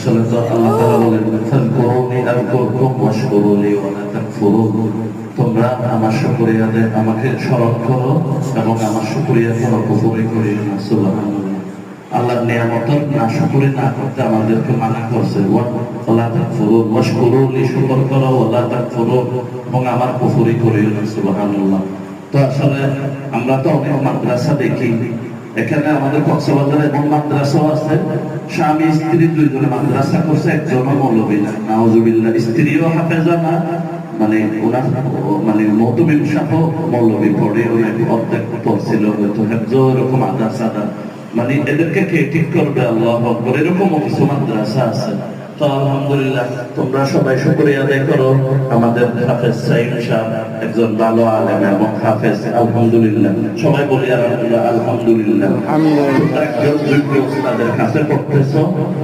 আসলে তো আল্লাহ তাআলা বলেন ফাযকুরুনি আযকুরকুম ওয়াশকুরুলি ওয়া লা তাকফুরুন, তোমরা আমার শুকরিয়া আদায় আমাকে স্মরণ করো এবং আমার শুকরিয়া করো, কুফরি করিও না। সুবহানাল্লাহ। আল্লাহর নিয়ামতের নাশকরি না করতে আমাদেরকে মানা করছে। ওয়া লা তাকফুরুন ওয়াশকুরুলি, শুকর করো, ওয়া লা তাকফুরুন এবং আমার কুফরি করিও না। সুবহানাল্লাহ। তো আসলে আমরা তো অনেক মাদ্রাসা দেখি, এখানে আমাদের কক্সবাজারে এমন মাদ্রাসাও আছে, স্বামী স্ত্রী দুইজনে মাদ্রাসা করছে, একজন মৌলবী না, নাউজুবিল্লাহ। স্ত্রীও হাফেজা না, মানে ওনার মানে মতমিম সাহ মৌলবী পড়ে, অনেক অর্ধেক পড়ছিল হয়তো হেফজ, এরকম মাদ্রাসা, মানে এদেরকে কে ঠিক করবে? আল্লাহু আকবার। এরকম কিছু মাদ্রাসা আছে। তো আলহামদুলিল্লাহ, তোমরা সবাই শুকরিয়া আদায় করো। আমাদের হাফেজ সাইদ সাহেব একজন ভালো আলেম এবং হাফেজ, আলহামদুলিল্লাহ। সবাই বলি আলহামদুলিল্লাহ, আলহামদুলিল্লাহ। একজন যোগ্য উস্তাদের কাছে পড়তেছো।